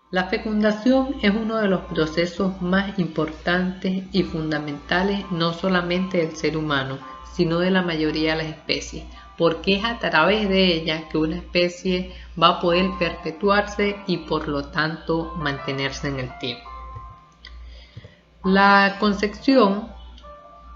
La fecundación es uno de los procesos más importantes y fundamentales no solamente del ser humano, sino de la mayoría de las especies, porque es a través de ella que una especie va a poder perpetuarse y por lo tanto mantenerse en el tiempo. La concepción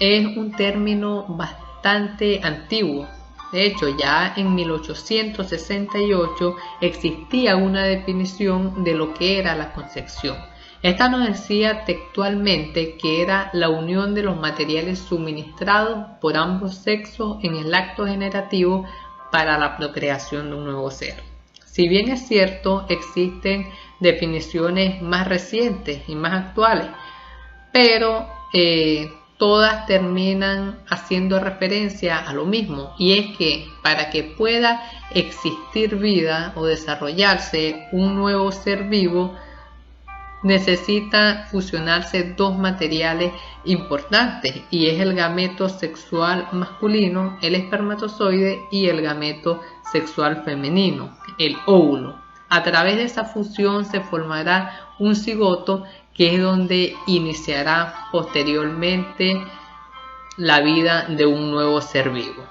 es un término bastante antiguo. De hecho, ya en 1868 existía una definición de lo que era la concepción. Esta nos decía textualmente que era la unión de los materiales suministrados por ambos sexos en el acto generativo para la procreación de un nuevo ser. Si bien es cierto, existen definiciones más recientes y más actuales, pero todas terminan haciendo referencia a lo mismo, y es que para que pueda existir vida o desarrollarse un nuevo ser vivo, necesita fusionarse dos materiales importantes, y es el gameto sexual masculino, el espermatozoide, y el gameto sexual femenino, el óvulo. A través de esa fusión se formará un cigoto, que es donde iniciará posteriormente la vida de un nuevo ser vivo.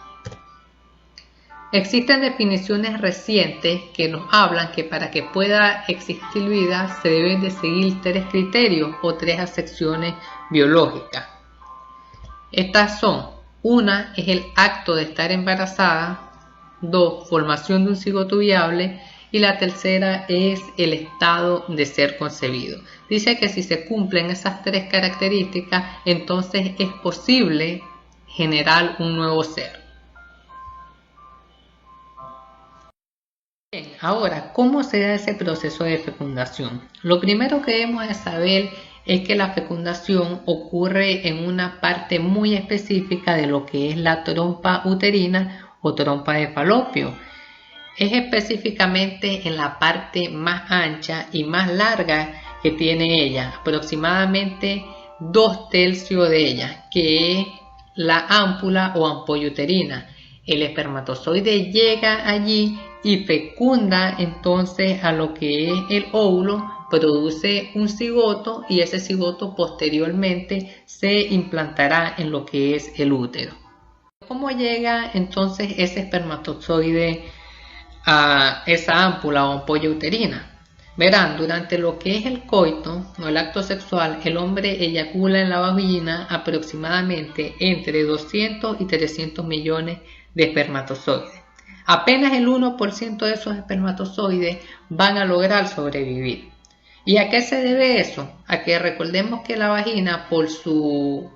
Existen definiciones recientes que nos hablan que para que pueda existir vida se deben de seguir tres criterios o tres acepciones biológicas. Estas son: una es el acto de estar embarazada, dos, formación de un cigoto viable, y la tercera es el estado de ser concebido. Dice que si se cumplen esas tres características, entonces es posible generar un nuevo ser. Bien, ahora, ¿cómo se da ese proceso de fecundación? Lo primero que debemos de saber es que la fecundación ocurre en una parte muy específica de lo que es la trompa uterina o trompa de falopio. Es específicamente en la parte más ancha y más larga que tiene ella, aproximadamente 2/3 de ella, que es la ámpula o ampolla uterina. El espermatozoide llega allí y fecunda entonces a lo que es el óvulo, produce un cigoto, y ese cigoto posteriormente se implantará en lo que es el útero. ¿Cómo llega entonces ese espermatozoide a esa ámpula o ampolla uterina? Verán, durante lo que es el coito o el acto sexual, el hombre eyacula en la vagina aproximadamente entre 200 y 300 millones de espermatozoides. Apenas el 1% de esos espermatozoides van a lograr sobrevivir. ¿Y a qué se debe eso? A que recordemos que la vagina, por su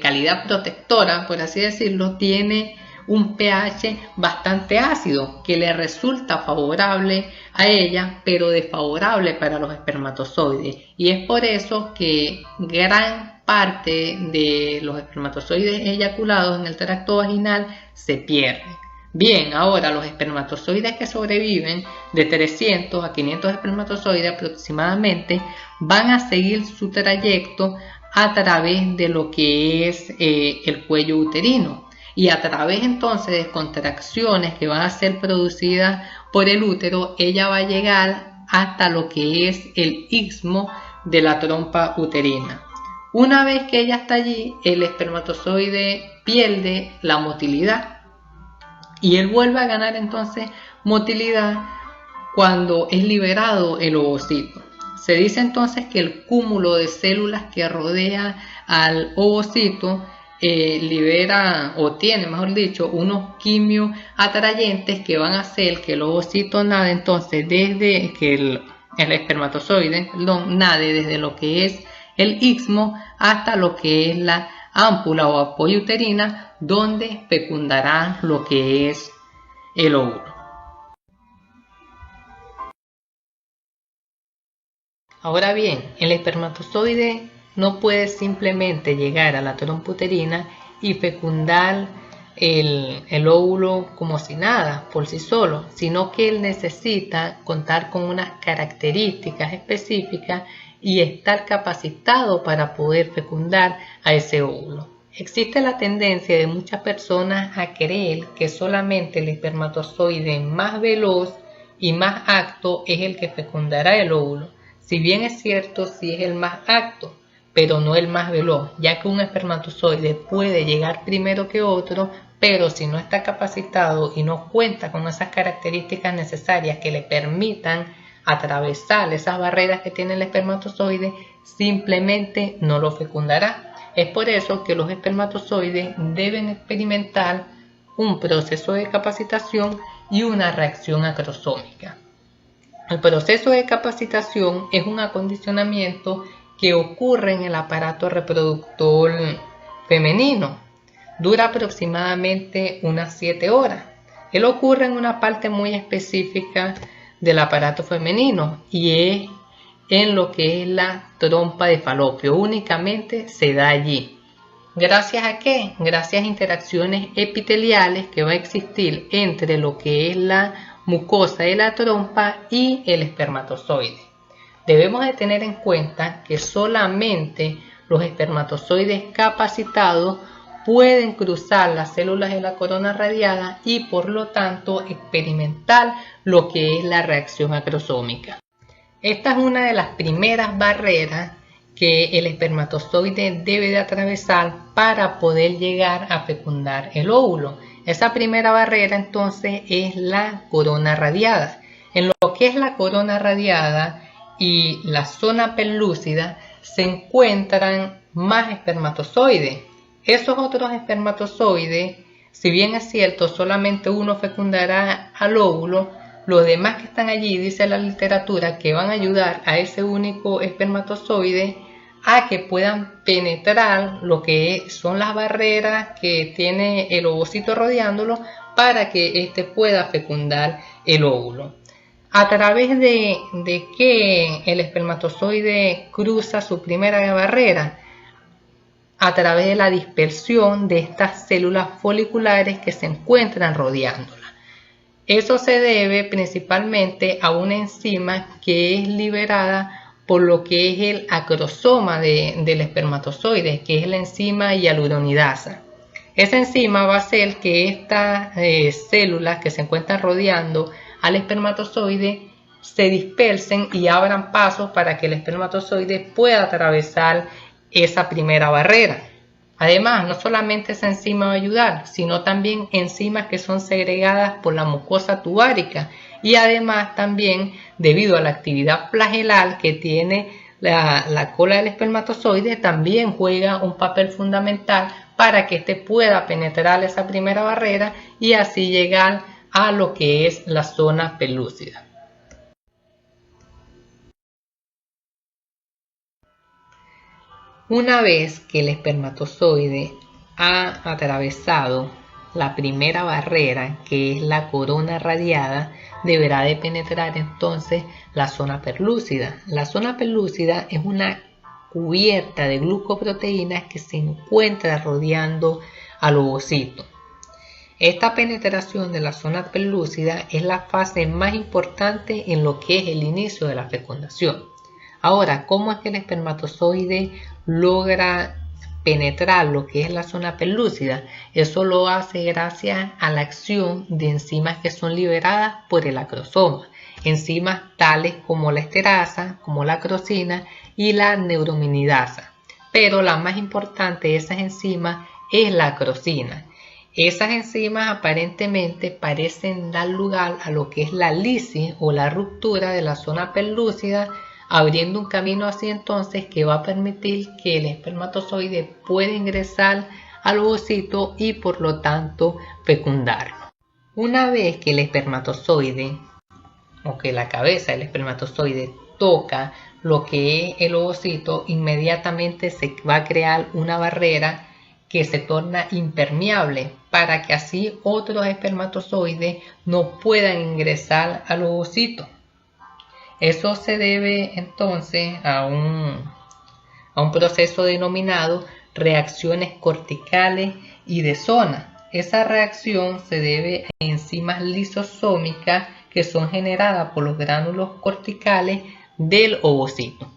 calidad protectora, por así decirlo, tiene un pH bastante ácido que le resulta favorable a ella, pero desfavorable para los espermatozoides, y es por eso que gran parte de los espermatozoides eyaculados en el tracto vaginal se pierden. Bien, ahora los espermatozoides que sobreviven, de 300 a 500 espermatozoides aproximadamente, van a seguir su trayecto a través de lo que es el cuello uterino, y a través entonces de contracciones que van a ser producidas por el útero, ella va a llegar hasta lo que es el istmo de la trompa uterina. Una vez que ella está allí, el espermatozoide pierde la motilidad, y él vuelve a ganar entonces motilidad cuando es liberado el ovocito. Se dice entonces que el cúmulo de células que rodea al ovocito libera, o tiene mejor dicho, unos quimios atrayentes que van a hacer que el ovocito nade entonces desde que el espermatozoide nade desde lo que es el istmo hasta lo que es la ámpula o ampolla uterina, donde fecundará lo que es el óvulo. Ahora bien, el espermatozoide no puede simplemente llegar a la trompa uterina y fecundar el óvulo como si nada, por sí solo, sino que él necesita contar con unas características específicas y estar capacitado para poder fecundar a ese óvulo. Existe la tendencia de muchas personas a creer que solamente el espermatozoide más veloz y más acto es el que fecundará el óvulo. Si bien es cierto, sí es el más acto, pero no el más veloz, ya que un espermatozoide puede llegar primero que otro, pero si no está capacitado y no cuenta con esas características necesarias que le permitan atravesar esas barreras que tiene el espermatozoide, simplemente no lo fecundará. Es por eso que los espermatozoides deben experimentar un proceso de capacitación y una reacción acrosómica. El proceso de capacitación es un acondicionamiento que ocurre en el aparato reproductor femenino. Dura aproximadamente unas 7 horas. Él ocurre en una parte muy específica del aparato femenino y es en lo que es la trompa de falopio. Únicamente se da allí. ¿Gracias a qué? Gracias a interacciones epiteliales que va a existir entre lo que es la mucosa de la trompa y el espermatozoide. Debemos de tener en cuenta que solamente los espermatozoides capacitados pueden cruzar las células de la corona radiada y por lo tanto experimentar lo que es la reacción acrosómica. Esta es una de las primeras barreras que el espermatozoide debe de atravesar para poder llegar a fecundar el óvulo. Esa primera barrera entonces es la corona radiada. En lo que es la corona radiada y la zona pelúcida se encuentran más espermatozoides. Esos otros espermatozoides, si bien es cierto, solamente uno fecundará al óvulo, los demás que están allí, dice la literatura, que van a ayudar a ese único espermatozoide a que puedan penetrar lo que son las barreras que tiene el ovocito rodeándolo para que éste pueda fecundar el óvulo. A través de que el espermatozoide cruza su primera barrera, a través de la dispersión de estas células foliculares que se encuentran rodeándola. Eso se debe principalmente a una enzima que es liberada por lo que es el acrosoma del espermatozoide, que es la enzima hialuronidasa. Esa enzima va a hacer que estas células que se encuentran rodeando al espermatozoide se dispersen y abran pasos para que el espermatozoide pueda atravesar esa primera barrera. Además, no solamente esa enzima va a ayudar, sino también enzimas que son segregadas por la mucosa tubárica y además también debido a la actividad flagelar que tiene la cola del espermatozoide, también juega un papel fundamental para que éste pueda penetrar esa primera barrera y así llegar a lo que es la zona pelúcida. Una vez que el espermatozoide ha atravesado la primera barrera, que es la corona radiada, deberá de penetrar entonces la zona pelúcida. La zona pelúcida es una cubierta de glucoproteínas que se encuentra rodeando al ovocito. Esta penetración de la zona pelúcida es la fase más importante en lo que es el inicio de la fecundación. Ahora, ¿cómo es que el espermatozoide logra penetrar lo que es la zona pelúcida? Eso lo hace gracias a la acción de enzimas que son liberadas por el acrosoma. Enzimas tales como la esterasa, como la acrosina y la neuraminidasa. Pero la más importante de esas enzimas es la acrosina. Esas enzimas aparentemente parecen dar lugar a lo que es la lisis o la ruptura de la zona pelúcida, abriendo un camino así entonces que va a permitir que el espermatozoide pueda ingresar al ovocito y por lo tanto fecundarlo. Una vez que el espermatozoide o que la cabeza del espermatozoide toca lo que es el ovocito, inmediatamente se va a crear una barrera que se torna impermeable para que así otros espermatozoides no puedan ingresar al ovocito. Eso se debe entonces a un proceso denominado reacciones corticales y de zona. Esa reacción se debe a enzimas lisosómicas que son generadas por los gránulos corticales del ovocito.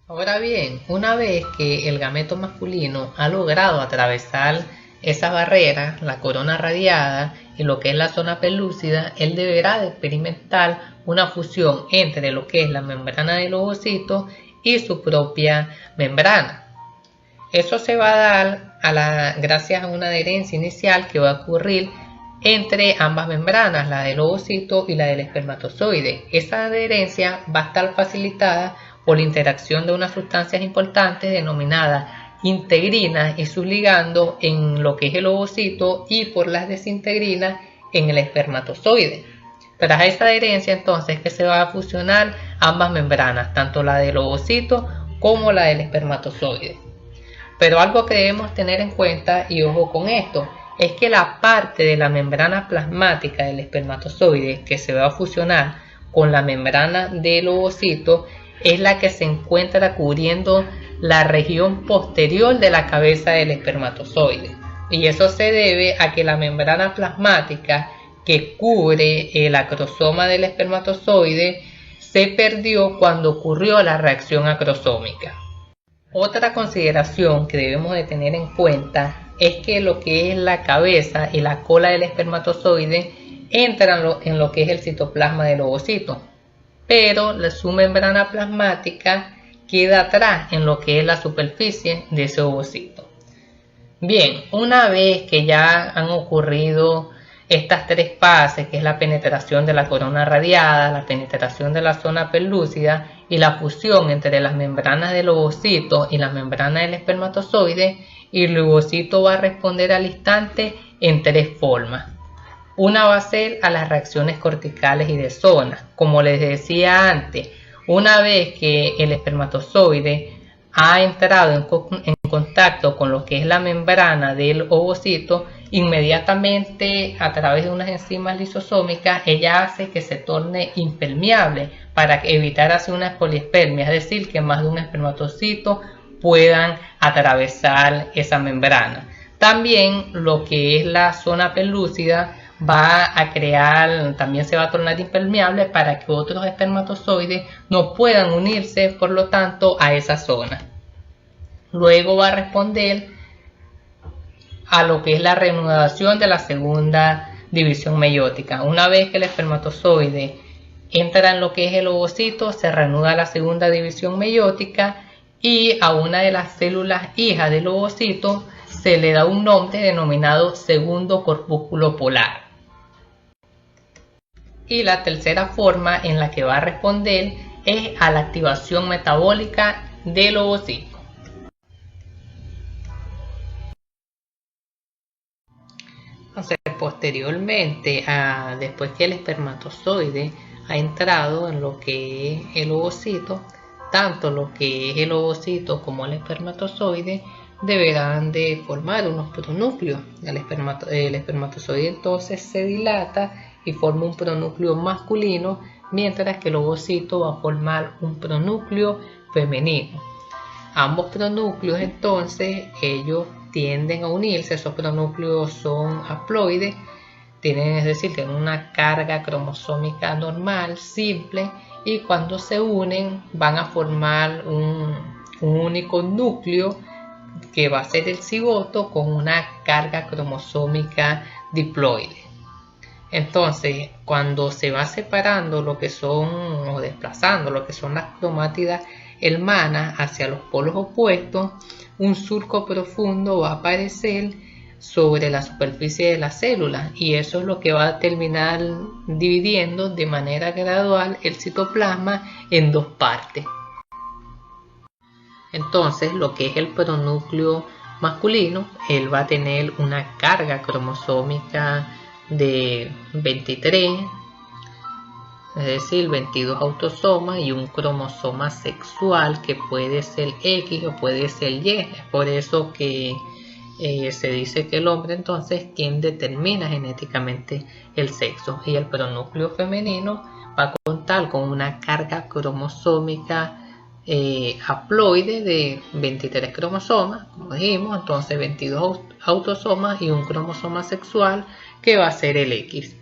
Ahora bien, una vez que el gameto masculino ha logrado atravesar esa barrera, la corona radiada y lo que es la zona pelúcida, él deberá de experimentar una fusión entre lo que es la membrana del ovocito y su propia membrana. Eso se va a dar gracias a una adherencia inicial que va a ocurrir entre ambas membranas, la del ovocito y la del espermatozoide. Esa adherencia va a estar facilitada por la interacción de unas sustancias importantes denominadas integrinas y sus ligandos en lo que es el ovocito y por las desintegrinas en el espermatozoide. Tras esta adherencia entonces que se va a fusionar ambas membranas, tanto la del ovocito como la del espermatozoide. Pero algo que debemos tener en cuenta, y ojo con esto, es que la parte de la membrana plasmática del espermatozoide que se va a fusionar con la membrana del ovocito es la que se encuentra cubriendo la región posterior de la cabeza del espermatozoide. Y eso se debe a que la membrana plasmática que cubre el acrosoma del espermatozoide se perdió cuando ocurrió la reacción acrosómica. Otra consideración que debemos de tener en cuenta es que lo que es la cabeza y la cola del espermatozoide entran en lo que es el citoplasma del ovocito, pero su membrana plasmática queda atrás en lo que es la superficie de ese ovocito. Bien, una vez que ya han ocurrido estas tres fases, que es la penetración de la corona radiada, la penetración de la zona pelúcida y la fusión entre las membranas del ovocito y la membrana del espermatozoide, y el ovocito va a responder al instante en tres formas. Una va a ser a las reacciones corticales y de zona. Como les decía antes, una vez que el espermatozoide ha entrado en contacto con lo que es la membrana del ovocito, inmediatamente a través de unas enzimas lisosómicas ella hace que se torne impermeable para evitar así una poliespermia, es decir, que más de un espermatocito puedan atravesar esa membrana. También lo que es la zona pelúcida también se va a tornar impermeable para que otros espermatozoides no puedan unirse, por lo tanto, a esa zona. Luego va a responder a lo que es la reanudación de la segunda división meiótica. Una vez que el espermatozoide entra en lo que es el ovocito, se reanuda la segunda división meiótica y a una de las células hijas del ovocito se le da un nombre denominado segundo corpúsculo polar. Y la tercera forma en la que va a responder es a la activación metabólica del ovocito. Entonces, posteriormente, después que el espermatozoide ha entrado en lo que es el ovocito, tanto lo que es el ovocito como el espermatozoide deberán de formar unos pronúcleos. El espermatozoide entonces se dilata y forma un pronúcleo masculino, mientras que el ovocito va a formar un pronúcleo femenino. Ambos pronúcleos entonces ellos tienden a unirse. Esos pronúcleos son haploides, es decir, tienen una carga cromosómica normal, simple, y cuando se unen van a formar un único núcleo que va a ser el cigoto con una carga cromosómica diploide. Entonces, cuando se va separando lo que son o desplazando lo que son las cromátidas hermanas hacia los polos opuestos, un surco profundo va a aparecer sobre la superficie de la célula, y eso es lo que va a terminar dividiendo de manera gradual el citoplasma en dos partes. Entonces, lo que es el pronúcleo masculino, él va a tener una carga cromosómica de 23, es decir, 22 autosomas, y un cromosoma sexual que puede ser X o puede ser Y. Es por eso que se dice que el hombre entonces quien determina genéticamente el sexo, y el pronúcleo femenino va a contar con una carga cromosómica haploide de 23 cromosomas, como dijimos, entonces 22 autosomas y un cromosoma sexual que va a ser el X.